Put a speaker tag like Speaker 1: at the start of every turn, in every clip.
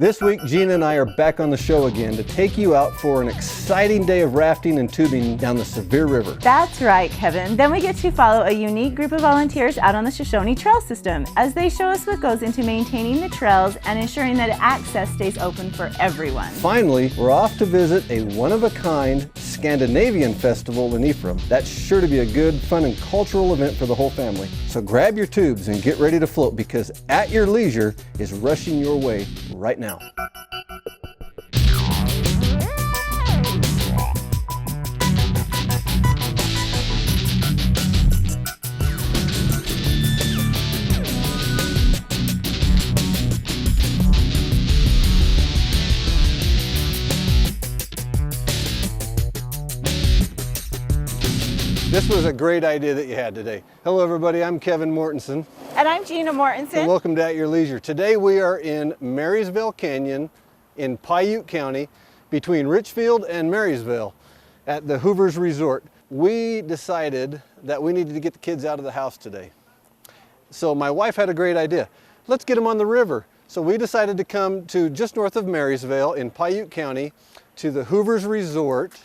Speaker 1: This week, Gina and I are back on the show again to take you out for an exciting day of rafting and tubing down the Sevier River.
Speaker 2: That's right, Kevin. Then we get to follow a unique group of volunteers out on the Shoshone trail system as they show us what goes into maintaining the trails and ensuring that access stays open for everyone.
Speaker 1: Finally, we're off to visit a one-of-a-kind Scandinavian festival in Ephraim. That's sure to be a good, fun, and cultural event for the whole family. So grab your tubes and get ready to float, because At Your Leisure is rushing your way right now. This was a great idea that you had today. Hello everybody, I'm Kevin Mortensen.
Speaker 2: And I'm Gina Mortensen.
Speaker 1: And welcome to At Your Leisure. Today we are in Marysville Canyon in Piute County between Richfield and Marysville at the Hoover's Resort. We decided that we needed to get the kids out of the house today. So my wife had a great idea. Let's get them on the river. So we decided to come to just north of Marysville in Piute County to the Hoover's Resort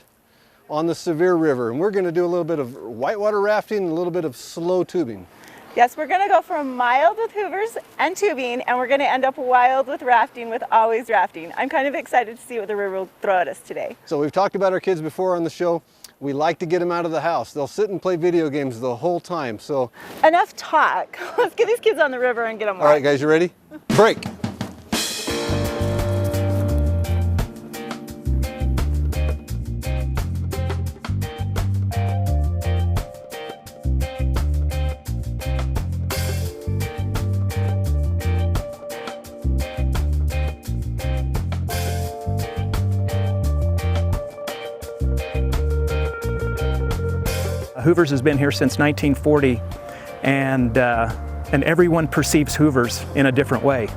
Speaker 1: on the Sevier River. And we're going to do a little bit of whitewater rafting and a little bit of slow tubing.
Speaker 2: Yes, we're going to go from mild with Hoovers and tubing, and we're going to end up wild with rafting with Always Rafting. I'm kind of excited to see what the river will throw at us today.
Speaker 1: So we've talked about our kids before on the show. We like to get them out of the house. They'll sit and play video games the whole time. So
Speaker 2: enough talk. Let's get these kids on the river and get them
Speaker 1: All right, guys, you ready? Break.
Speaker 3: Hoover's has been here since 1940, and everyone perceives Hoover's in a different way.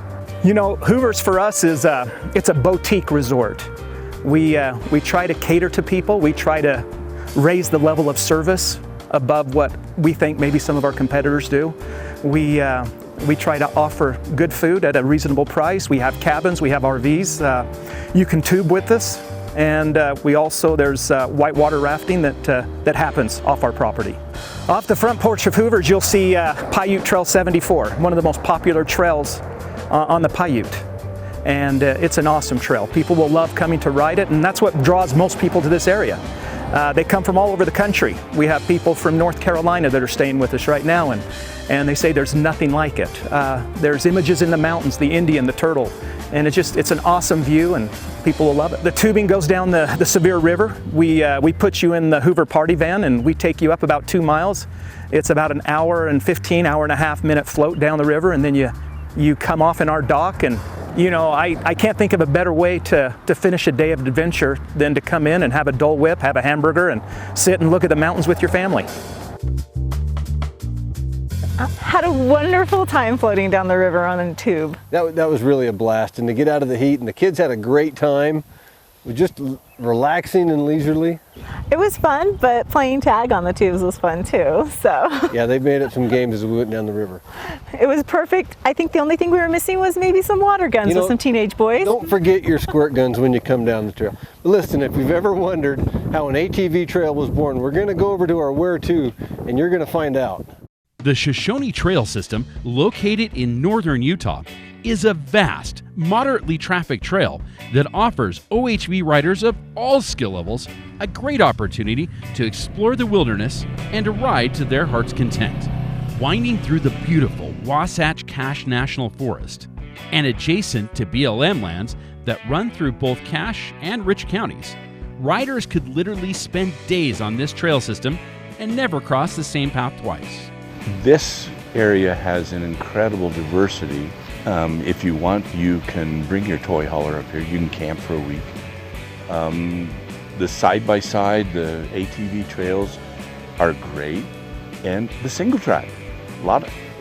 Speaker 3: You know, Hoover's for us is it's a boutique resort. We try to cater to people. We try to raise the level of service above what we think maybe some of our competitors do. We try to offer good food at a reasonable price. We have cabins, we have RVs. You can tube with us. And there's whitewater rafting that happens off our property. Off the front porch of Hoover's, you'll see Piute Trail 74, one of the most popular trails on the Piute. And it's an awesome trail. People will love coming to ride it, and that's what draws most people to this area. They come from all over the country. We have people from North Carolina that are staying with us right now, and they say there's nothing like it. There's images in the mountains, the Indian, the turtle, and it's an awesome view, and people will love it. The tubing goes down the Sevier River. We put you in the Hoover party van, and we take you up about 2 miles. It's about an hour and 15, hour and a half minute float down the river, and then you come off in our dock. And you know, I can't think of a better way to finish a day of adventure than to come in and have a Dole Whip, have a hamburger, and sit and look at the mountains with your family.
Speaker 2: I had a wonderful time floating down the river on a tube.
Speaker 1: That was really a blast, and to get out of the heat, and the kids had a great time. It was just relaxing and leisurely.
Speaker 2: It was fun, but playing tag on the tubes was fun too, so.
Speaker 1: Yeah, they made up some games as we went down the river.
Speaker 2: It was perfect. I think the only thing we were missing was maybe some water guns with some teenage boys.
Speaker 1: Don't forget your squirt guns when you come down the trail. But listen, if you've ever wondered how an ATV trail was born, we're going to go over to our Where To, and you're going to find out.
Speaker 4: The Shoshone Trail System, located in northern Utah, is a vast, moderately trafficked trail that offers OHV riders of all skill levels a great opportunity to explore the wilderness and to ride to their heart's content. Winding through the beautiful Wasatch Cache National Forest and adjacent to BLM lands that run through both Cache and Rich counties, riders could literally spend days on this trail system and never cross the same path twice.
Speaker 5: This area has an incredible diversity. If you want, you can bring your toy hauler up here. You can camp for a week. The side-by-side, the ATV trails are great, and the single track. A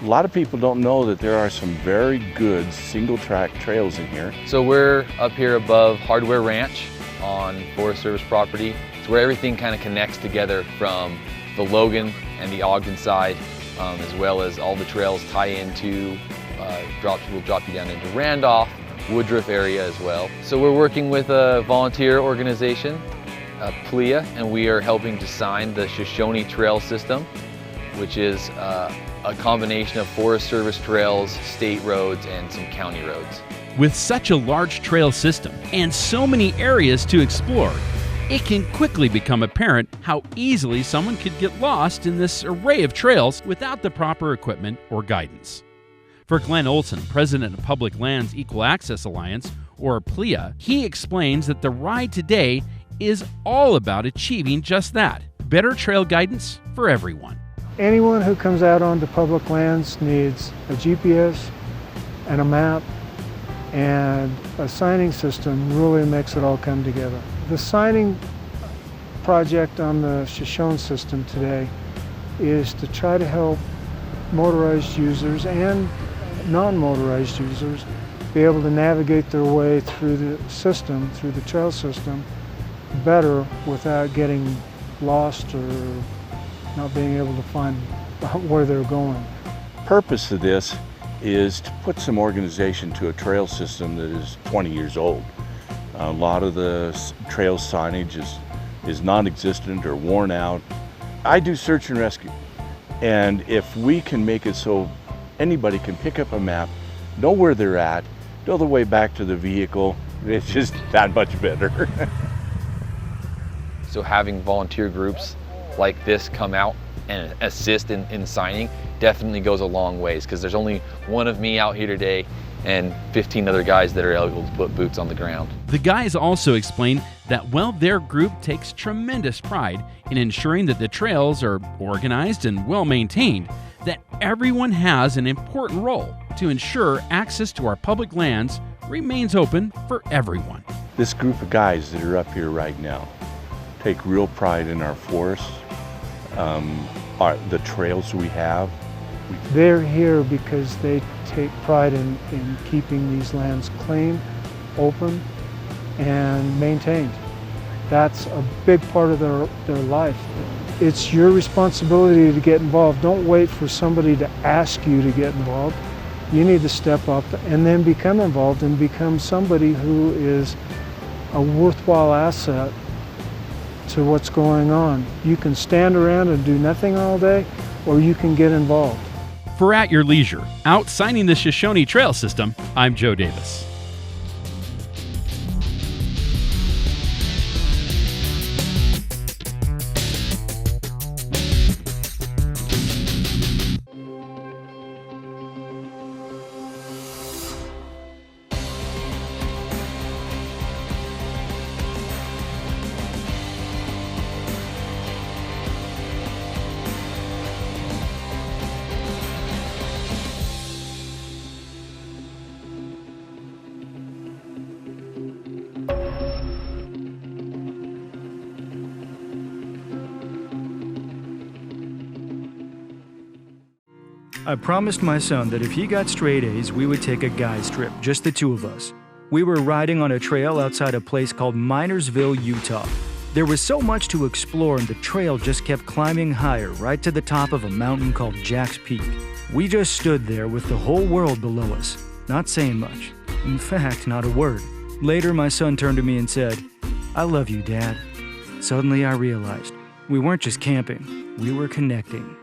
Speaker 5: lot of people don't know that there are some very good single track trails in here.
Speaker 6: So we're up here above Hardware Ranch on Forest Service property. It's where everything kind of connects together from the Logan and the Ogden side, as well as all the trails tie into, will drop you down into Randolph, Woodruff area as well. So we're working with a volunteer organization, Piute, and we are helping design the Shoshone Trail System, which is a combination of Forest Service trails, state roads, and some county roads.
Speaker 4: With such a large trail system and so many areas to explore, it can quickly become apparent how easily someone could get lost in this array of trails without the proper equipment or guidance. For Glenn Olson, president of Public Lands Equal Access Alliance, or Piute, he explains that the ride today is all about achieving just that, better trail guidance for everyone.
Speaker 7: Anyone who comes out onto public lands needs a GPS and a map, and a signing system really makes it all come together. The signing project on the Shoshone system today is to try to help motorized users and non-motorized users be able to navigate their way through the system, through the trail system, better without getting lost or not being able to find where they're going.
Speaker 5: Purpose of this is to put some organization to a trail system that is 20 years old. A lot of the trail signage is non-existent or worn out. I do search and rescue, and if we can make it so anybody can pick up a map, know where they're at, know the way back to the vehicle, it's just that much better.
Speaker 6: So having volunteer groups like this come out and assist in signing definitely goes a long ways, because there's only one of me out here today and 15 other guys that are able to put boots on the ground.
Speaker 4: The guys also explain that while their group takes tremendous pride in ensuring that the trails are organized and well maintained, that everyone has an important role to ensure access to our public lands remains open for everyone.
Speaker 5: This group of guys that are up here right now take real pride in our forests, the trails we have.
Speaker 7: They're here because they take pride in keeping these lands clean, open, and maintained. That's a big part of their life. It's your responsibility to get involved. Don't wait for somebody to ask you to get involved. You need to step up and then become involved and become somebody who is a worthwhile asset to what's going on. You can stand around and do nothing all day, or you can get involved.
Speaker 4: For At Your Leisure, out signing the Shoshone Trail System, I'm Joe Davis.
Speaker 8: I promised my son that if he got straight A's, we would take a guys trip, just the two of us. We were riding on a trail outside a place called Minersville, Utah. There was so much to explore, and the trail just kept climbing higher, right to the top of a mountain called Jack's Peak. We just stood there with the whole world below us, not saying much. In fact, not a word. Later, my son turned to me and said, "I love you, Dad." Suddenly, I realized we weren't just camping, we were connecting.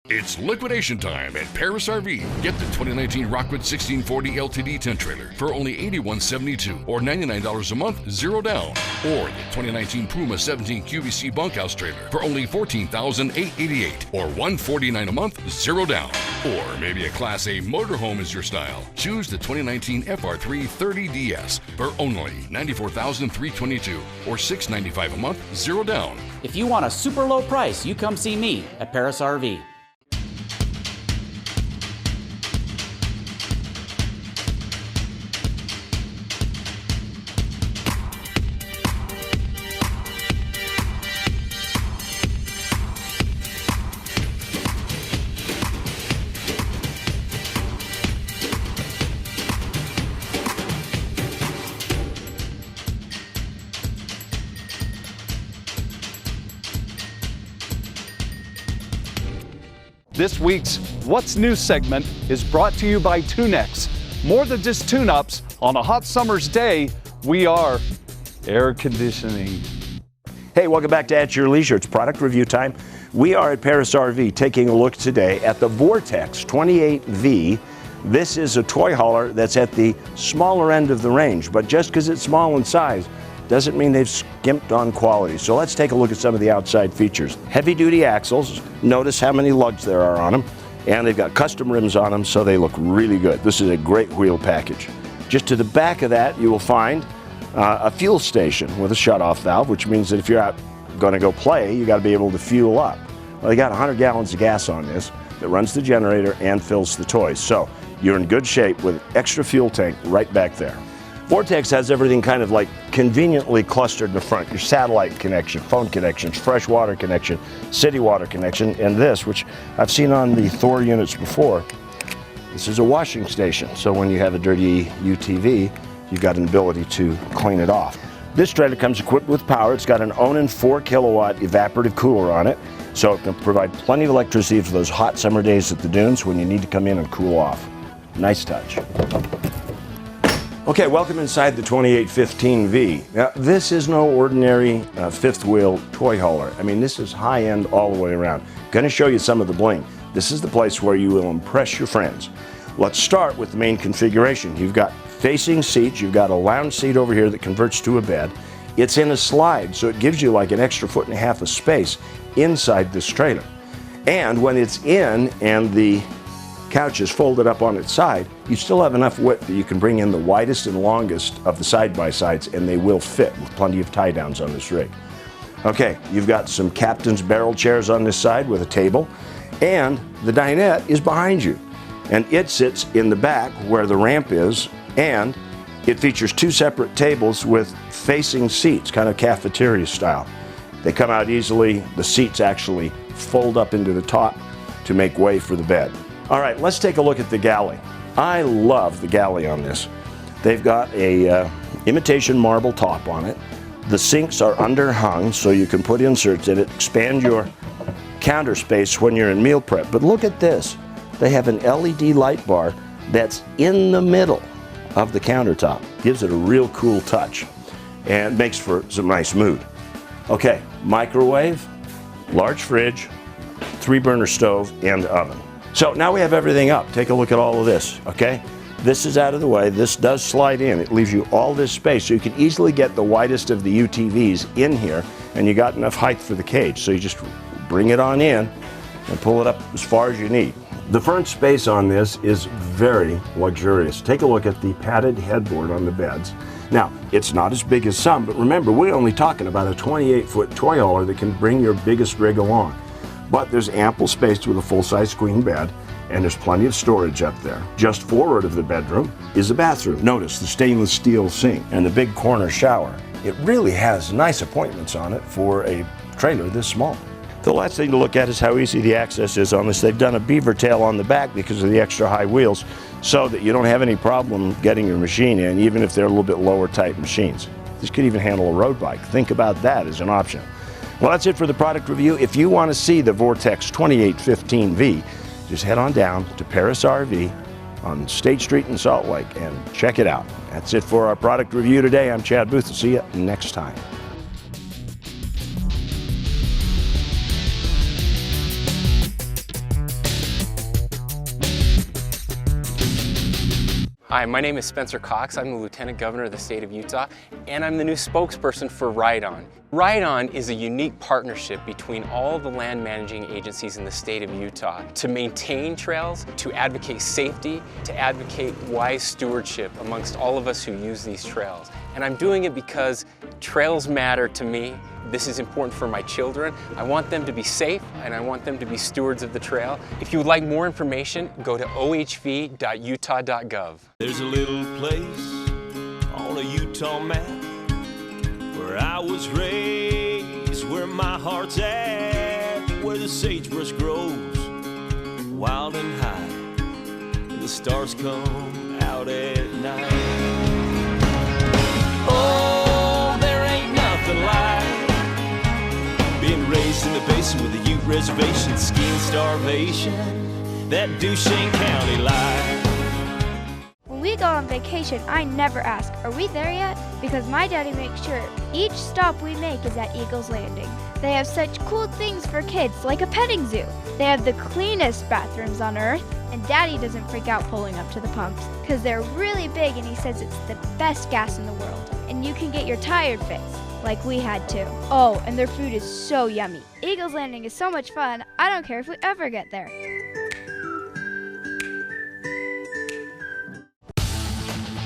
Speaker 9: It's liquidation time at Paris RV. Get the 2019 Rockwood 1640 LTD 10 trailer for only $81.72 or $99 a month, zero down. Or the 2019 Puma 17 QVC bunkhouse trailer for only $14,888 or $149 a month, zero down. Or maybe a Class A motorhome is your style. Choose the 2019 FR3 30DS for only $94,322 or $695 a month, zero down.
Speaker 10: If you want a super low price, you come see me at Paris RV.
Speaker 11: This week's What's New segment is brought to you by Tunex, more than just tune-ups. On a hot summer's day, we are air conditioning.
Speaker 12: Hey, welcome back to At Your Leisure. It's product review time. We are at Paris RV taking a look today at the Vortex 28V. This is a toy hauler that's at the smaller end of the range, but just because it's small in size doesn't mean they've skimped on quality. So let's take a look at some of the outside features. Heavy-duty axles. Notice how many lugs there are on them. And they've got custom rims on them, so they look really good. This is a great wheel package. Just to the back of that, you will find a fuel station with a shutoff valve, which means that if you're out going to go play, you got to be able to fuel up. Well, they got 100 gallons of gas on this that runs the generator and fills the toys. So you're in good shape with extra fuel tank right back there. Vortex has everything kind of like conveniently clustered in the front. Your satellite connection, phone connections, fresh water connection, city water connection, and this, which I've seen on the Thor units before. This is a washing station. So when you have a dirty UTV, you've got an ability to clean it off. This trailer comes equipped with power. It's got an Onan 4 kilowatt evaporative cooler on it, so it can provide plenty of electricity for those hot summer days at the dunes when you need to come in and cool off. Nice touch. Okay, welcome inside the 2815V. Now, this is no ordinary fifth wheel toy hauler. I mean, this is high end all the way around. Gonna show you some of the bling. This is the place where you will impress your friends. Let's start with the main configuration. You've got facing seats, you've got a lounge seat over here that converts to a bed. It's in a slide, so it gives you like an extra 1.5 feet of space inside this trailer. And when it's in and the couch is folded up on its side, you still have enough width that you can bring in the widest and longest of the side-by-sides, and they will fit with plenty of tie-downs on this rig. Okay, you've got some captain's barrel chairs on this side with a table, and the dinette is behind you. And it sits in the back where the ramp is, and it features 2 separate tables with facing seats, kind of cafeteria style. They come out easily. The seats actually fold up into the top to make way for the bed. All right, let's take a look at the galley. I love the galley on this. They've got a imitation marble top on it. The sinks are underhung, so you can put inserts in it, expand your counter space when you're in meal prep. But look at this. They have an LED light bar that's in the middle of the countertop. Gives it a real cool touch and makes for some nice mood. Okay, microwave, large fridge, 3-burner stove, and oven. So now we have everything up. Take a look at all of this, okay? This is out of the way. This does slide in. It leaves you all this space, so you can easily get the widest of the UTVs in here, and you got enough height for the cage. So you just bring it on in and pull it up as far as you need. The front space on this is very luxurious. Take a look at the padded headboard on the beds. Now, it's not as big as some, but remember, we're only talking about a 28-foot toy hauler that can bring your biggest rig along. But there's ample space with a full-size queen bed, and there's plenty of storage up there. Just forward of the bedroom is a bathroom. Notice the stainless steel sink and the big corner shower. It really has nice appointments on it for a trailer this small. The last thing to look at is how easy the access is on this. They've done a beaver tail on the back because of the extra high wheels, so that you don't have any problem getting your machine in, even if they're a little bit lower type machines. This could even handle a road bike. Think about that as an option. Well, that's it for the product review. If you want to see the Vortex 2815V, just head on down to Paris RV on State Street in Salt Lake and check it out. That's it for our product review today. I'm Chad Booth. See you next time.
Speaker 13: Hi, my name is Spencer Cox. I'm the Lieutenant Governor of the state of Utah, and I'm the new spokesperson for Ride On. Ride On is a unique partnership between all the land managing agencies in the state of Utah to maintain trails, to advocate safety, to advocate wise stewardship amongst all of us who use these trails. And I'm doing it because trails matter to me. This is important for my children. I want them to be safe, and I want them to be stewards of the trail. If you would like more information, go to ohv.utah.gov.
Speaker 14: There's a little place on a Utah map where I was raised, where my heart's at, where the sagebrush grows wild and high, and the stars come out at night. Oh, there ain't nothing like being raised in the basin with a Ute reservation, skiing starvation, that Duchesne County life.
Speaker 15: When we we go on vacation, I never ask, are we there yet? Because my daddy makes sure each stop we make is at Eagle's Landing. They have such cool things for kids, like a petting zoo. They have the cleanest bathrooms on Earth, and Daddy doesn't freak out pulling up to the pumps, because they're really big and he says it's the best gas in the world. And you can get your tire fixed, like we had to. Oh, and their food is so yummy. Eagle's Landing is so much fun, I don't care if we ever get there.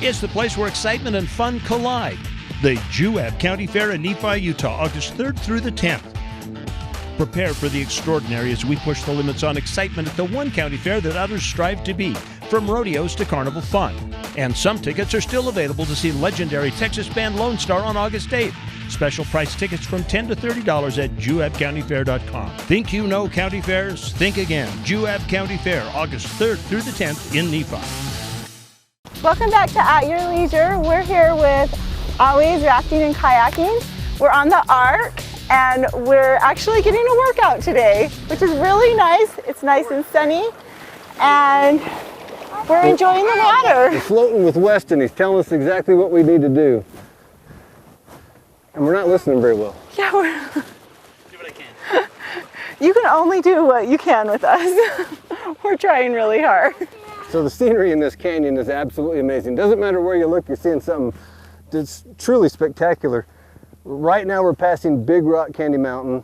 Speaker 16: It's the place where excitement and fun collide. The Juab County Fair in Nephi, Utah, August 3rd through the 10th. Prepare for the extraordinary as we push the limits on excitement at the one county fair that others strive to be, from rodeos to carnival fun. And some tickets are still available to see legendary Texas band Lone Star on August 8th. Special price tickets from $10 to $30 at JuabCountyFair.com. Think you know county fairs? Think again. Juab County Fair, August 3rd through the 10th in Nephi.
Speaker 2: Welcome back to At Your Leisure. We're here with Always Rafting and Kayaking. We're on the Ark and we're actually getting a workout today, which is really nice. It's nice and sunny and we're enjoying the water.
Speaker 1: We're floating with Weston. He's telling us exactly what we need to do. And we're not listening very well.
Speaker 2: Yeah, do what I can. You can only do what you can with us. We're trying really hard.
Speaker 1: So the scenery in this canyon is absolutely amazing. Doesn't matter where you look, you're seeing something that's truly spectacular. Right now we're passing Big Rock Candy Mountain,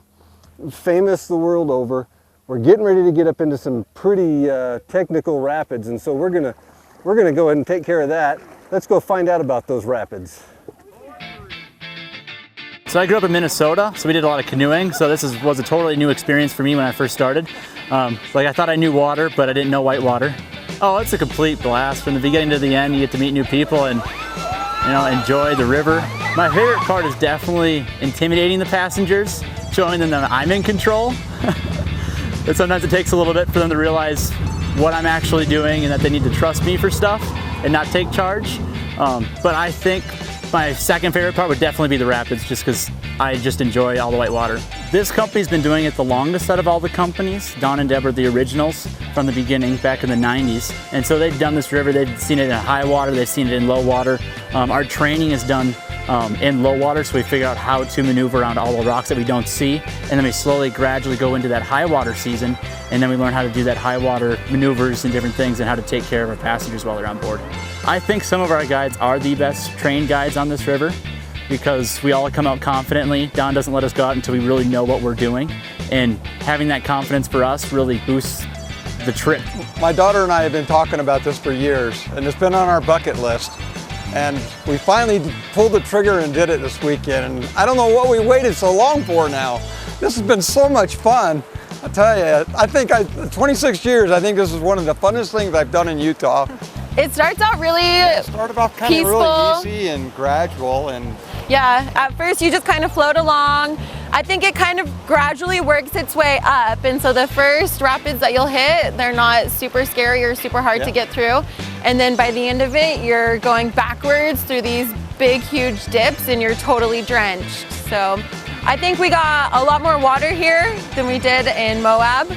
Speaker 1: famous the world over. We're getting ready to get up into some pretty technical rapids, and so we're gonna go ahead and take care of that. Let's go find out about those rapids.
Speaker 10: So I grew up in Minnesota, so we did a lot of canoeing. So this was a totally new experience for me when I first started. Like I thought I knew water, but I didn't know whitewater. Oh, it's a complete blast. From the beginning to the end, you get to meet new people and enjoy the river. My favorite part is definitely intimidating the passengers, showing them that I'm in control. But sometimes it takes a little bit for them to realize what I'm actually doing and that they need to trust me for stuff and not take charge. But I think my second favorite part would definitely be the rapids, just because I just enjoy all the whitewater. This company's been doing it the longest out of all the companies. Don and Deb are the originals from the beginning, back in the 90s. And so they've done this river, they've seen it in high water, they've seen it in low water. Our training is done in low water, so we figure out how to maneuver around all the rocks that we don't see. And then we slowly, gradually go into that high water season, and then we learn how to do that high water maneuvers and different things and how to take care of our passengers while they're on board. I think some of our guides are the best trained guides on this river, because we all come out confidently. Don doesn't let us go out until we really know what we're doing. And having that confidence for us really boosts the trip.
Speaker 17: My daughter and I have been talking about this for years, and it's been on our bucket list. And we finally pulled the trigger and did it this weekend. And I don't know what we waited so long for now. This has been so much fun. I tell you, I think 26 years, I think this is one of the funnest things I've done in Utah.
Speaker 18: It starts out really
Speaker 17: started off kind
Speaker 18: peaceful.
Speaker 17: of really easy and gradual, and
Speaker 18: yeah, at first you just kind of float along. I think it kind of gradually works its way up, and so the first rapids that you'll hit, they're not super scary or super hard to get through, and then by the end of it you're going backwards through these big huge dips and you're totally drenched. So I think we got a lot more water here than we did in Moab.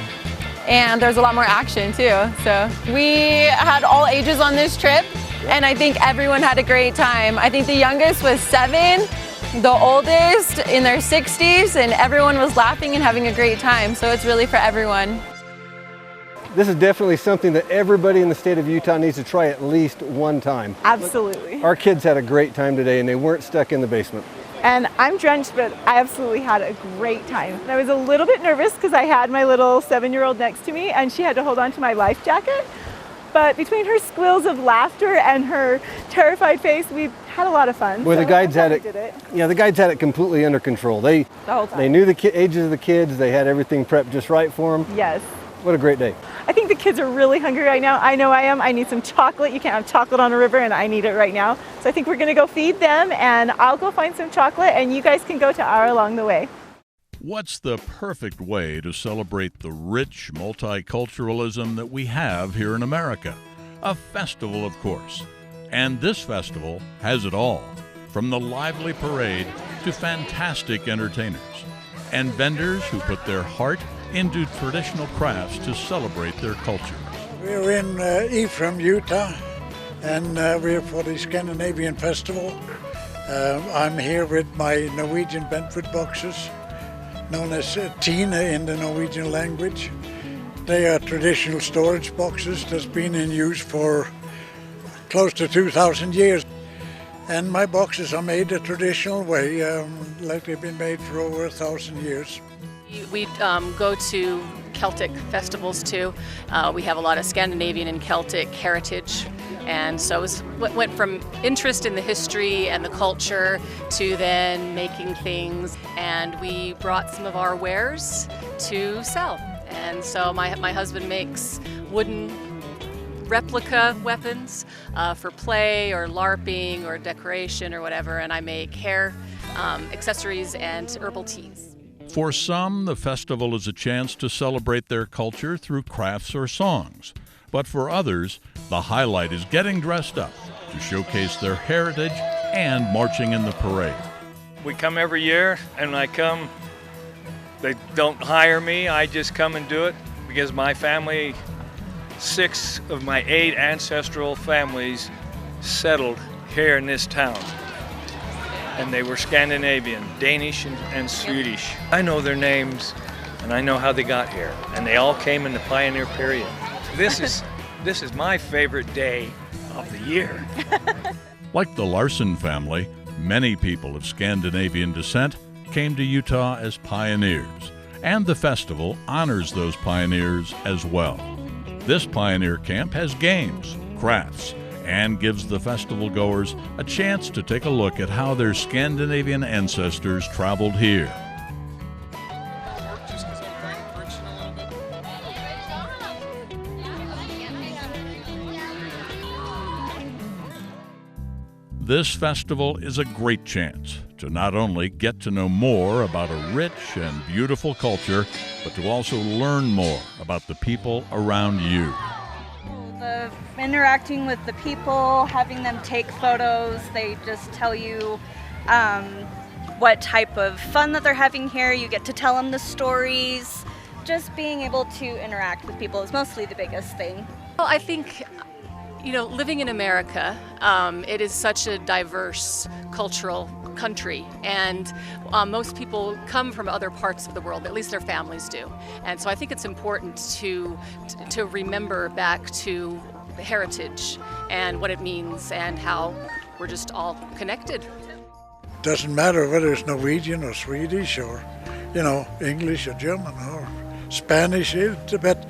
Speaker 18: And there's a lot more action too. So we had all ages on this trip, and I think everyone had a great time. I think the youngest was 7, the oldest in their 60s, and everyone was laughing and having a great time. So it's really for everyone.
Speaker 1: This is definitely something that everybody in the state of Utah needs to try at least one time.
Speaker 2: Absolutely.
Speaker 1: Our kids had a great time today, and they weren't stuck in the basement.
Speaker 2: And I'm drenched, but I absolutely had a great time. I was a little bit nervous because I had my little 7-year-old next to me and she had to hold on to my life jacket. But between her squeals of laughter and her terrified face, we had a lot of fun.
Speaker 1: Well,
Speaker 2: so
Speaker 1: the guides had it.
Speaker 2: Did
Speaker 1: Yeah, the guides had it completely under control.
Speaker 2: The whole time.
Speaker 1: They knew the ages of the kids. They had everything prepped just right for them.
Speaker 2: Yes.
Speaker 1: What a great day.
Speaker 2: I think the kids are really hungry right now. I know I am. I need some chocolate. You can't have chocolate on a river, and I need it right now. So I think we're going to go feed them, and I'll go find some chocolate, and you guys can go to our along the way.
Speaker 9: What's the perfect way to celebrate the rich multiculturalism that we have here in America? A festival, of course. And this festival has it all, from the lively parade to fantastic entertainers and vendors who put their heart into traditional crafts to celebrate their culture.
Speaker 19: We're in Ephraim, Utah, and we're for the Scandinavian Festival. I'm here with my Norwegian Bentwood boxes, known as Tine in the Norwegian language. They are traditional storage boxes that's been in use for close to 2,000 years. And my boxes are made a traditional way, like they've been made for over 1,000 years.
Speaker 20: We go to Celtic festivals too. We have a lot of Scandinavian and Celtic heritage, and so it went from interest in the history and the culture to then making things, and we brought some of our wares to sell. And so my husband makes wooden replica weapons for play or LARPing or decoration or whatever, and I make hair accessories and herbal teas.
Speaker 21: For some, the festival is a chance to celebrate their culture through crafts or songs. But for others, the highlight is getting dressed up to showcase their heritage and marching in the parade.
Speaker 22: We come every year, and when I come, they don't hire me, I just come and do it because my family, 6 of my 8 ancestral families settled here in this town. And they were Scandinavian, Danish and Swedish. I know their names and I know how they got here. And they all came in the pioneer period. This is my favorite day of the year.
Speaker 21: Like the Larson family, many people of Scandinavian descent came to Utah as pioneers, and the festival honors those pioneers as well. This pioneer camp has games, crafts, and gives the festival goers a chance to take a look at how their Scandinavian ancestors traveled here. This festival is a great chance to not only get to know more about a rich and beautiful culture, but to also learn more about the people around you.
Speaker 23: Interacting with the people, having them take photos, they just tell you what type of fun that they're having here. You get to tell them the stories. Just being able to interact with people is mostly the biggest thing.
Speaker 20: Well, I think, you know, living in America, it is such a diverse cultural country, and most people come from other parts of the world, at least their families do. And so I think it's important to remember back to heritage and what it means and how we're just all connected.
Speaker 19: Doesn't matter whether it's Norwegian or Swedish or, you know, English or German or Spanish, but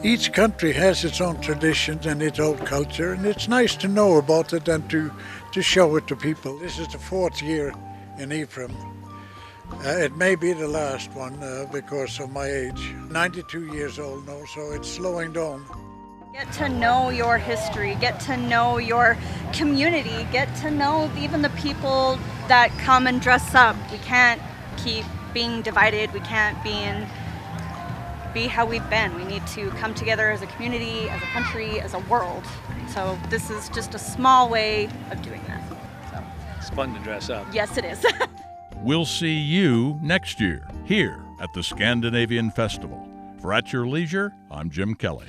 Speaker 19: each country has its own traditions and its own culture, and it's nice to know about it and to show it to people. This is the 4th year in Ephraim. It may be the last one because of my age. 92 years old now, so it's slowing down.
Speaker 23: Get to know your history, get to know your community, get to know even the people that come and dress up. We can't keep being divided, we can't be how we've been. We need to come together as a community, as a country, as a world. So this is just a small way of doing that. So.
Speaker 22: It's fun to dress up.
Speaker 23: Yes, it is.
Speaker 21: We'll see you next year here at the Scandinavian Festival. For At Your Leisure, I'm Jim Kelly.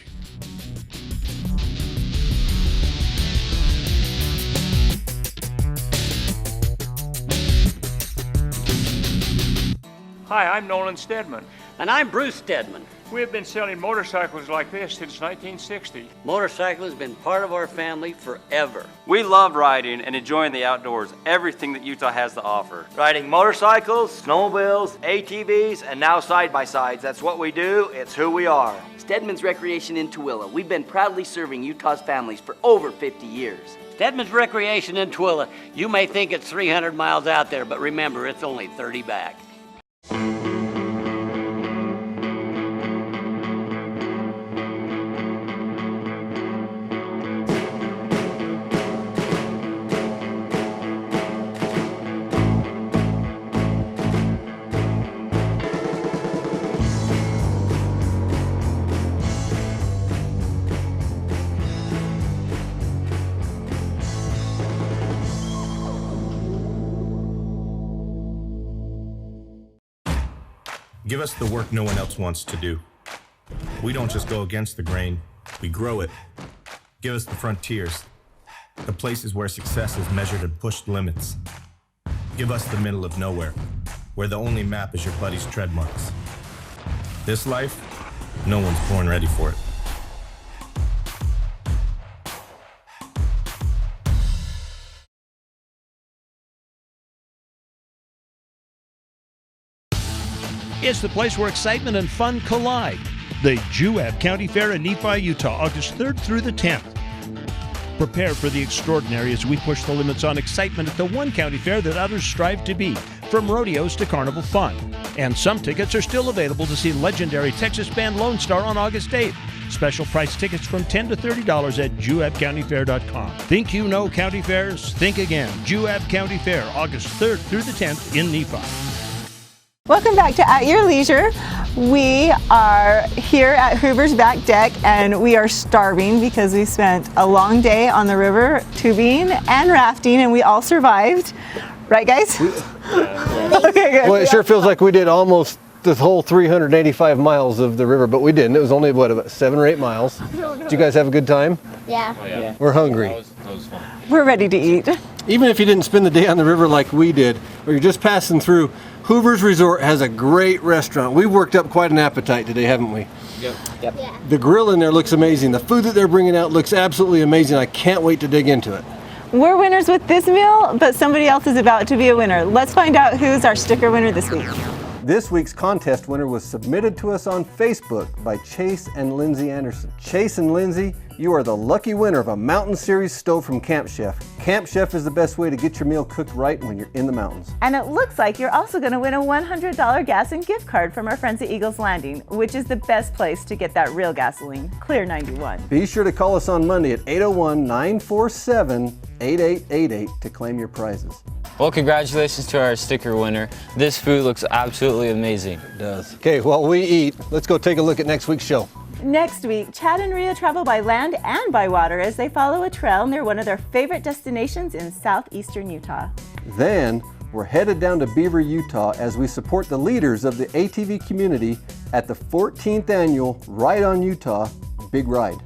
Speaker 22: Hi, I'm Nolan Stedman.
Speaker 24: And I'm Bruce Stedman.
Speaker 22: We have been selling motorcycles like this since 1960.
Speaker 24: Motorcycling has been part of our family forever.
Speaker 25: We love riding and enjoying the outdoors, everything that Utah has to offer. Riding motorcycles, snowmobiles, ATVs, and now side-by-sides. That's what we do, it's who we are.
Speaker 24: Stedman's Recreation in Tooele. We've been proudly serving Utah's families for over 50 years. Stedman's Recreation in Tooele. You may think it's 300 miles out there, but remember, it's only 30 back.
Speaker 26: Give us the work no one else wants to do. We don't just go against the grain, we grow it. Give us the frontiers. The places where success is measured and pushed limits. Give us the middle of nowhere, where the only map is your buddy's tread marks. This life, no one's born ready for it.
Speaker 16: It's the place where excitement and fun collide. The Juab County Fair in Nephi, Utah, August 3rd through the 10th. Prepare for the extraordinary as we push the limits on excitement at the one county fair that others strive to be, from rodeos to carnival fun. And some tickets are still available to see legendary Texas band Lone Star on August 8th. Special price tickets from $10 to $30 at JuabCountyFair.com. Think you know county fairs? Think again. Juab County Fair, August 3rd through the 10th in Nephi.
Speaker 2: Welcome back to At Your Leisure. We are here at Hoover's back deck and we are starving because we spent a long day on the river tubing and rafting and we all survived. Right, guys? Okay, good.
Speaker 1: Well, it sure feels like we did almost the whole 385 miles of the river, but we didn't. It was only, what, about 7 or 8 miles. Did you guys have a good time?
Speaker 3: Yeah.
Speaker 1: Oh, yeah. We're hungry.
Speaker 3: That was fun.
Speaker 2: We're ready to eat.
Speaker 1: Even if you didn't spend the day on the river like we did, or you're just passing through, Hoover's Resort has a great restaurant. We've worked up quite an appetite today, haven't we?
Speaker 3: Yep. Yeah.
Speaker 1: The grill in there looks amazing. The food that they're bringing out looks absolutely amazing. I can't wait to dig into it.
Speaker 2: We're winners with this meal, but somebody else is about to be a winner. Let's find out who's our sticker winner this week.
Speaker 1: This week's contest winner was submitted to us on Facebook by Chase and Lindsay Anderson. Chase and Lindsay, you are the lucky winner of a Mountain Series stove from Camp Chef. Camp Chef is the best way to get your meal cooked right when you're in the mountains.
Speaker 2: And it looks like you're also going to win a $100 gas and gift card from our friends at Eagles Landing, which is the best place to get that real gasoline, Clear 91.
Speaker 1: Be sure to call us on Monday at 801-947-8888 to claim your prizes.
Speaker 4: Well, congratulations to our sticker winner. This food looks absolutely amazing.
Speaker 1: It does. Okay, while we eat, let's go take a look at next week's show.
Speaker 2: Next week, Chad and Rhea travel by land and by water as they follow a trail near one of their favorite destinations in southeastern Utah.
Speaker 1: Then, we're headed down to Beaver, Utah as we support the leaders of the ATV community at the 14th annual Ride on Utah Big Ride.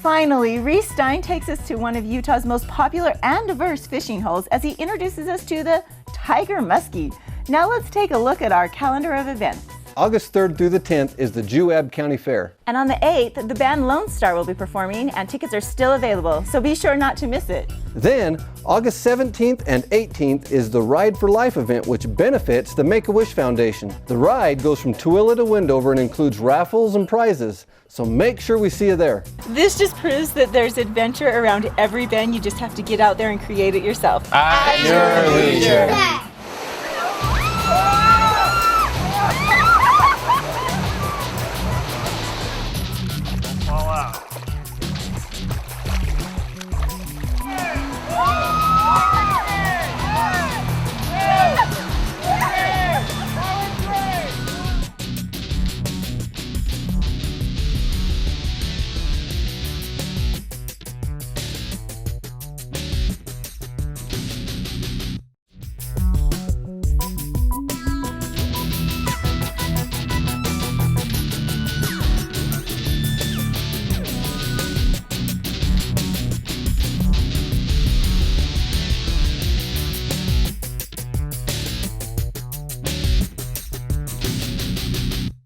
Speaker 2: Finally, Reese Stein takes us to one of Utah's most popular and diverse fishing holes as he introduces us to the Tiger Muskie. Now let's take a look at our calendar of events.
Speaker 1: August 3rd through the 10th is the Juab County Fair.
Speaker 2: And on the 8th, the band Lone Star will be performing and tickets are still available, so be sure not to miss it.
Speaker 1: Then, August 17th and 18th is the Ride for Life event, which benefits the Make-A-Wish Foundation. The ride goes from Tooele to Wendover and includes raffles and prizes, so make sure we see you there.
Speaker 2: This just proves that there's adventure around every bend. You just have to get out there and create it yourself.
Speaker 4: At your leisure.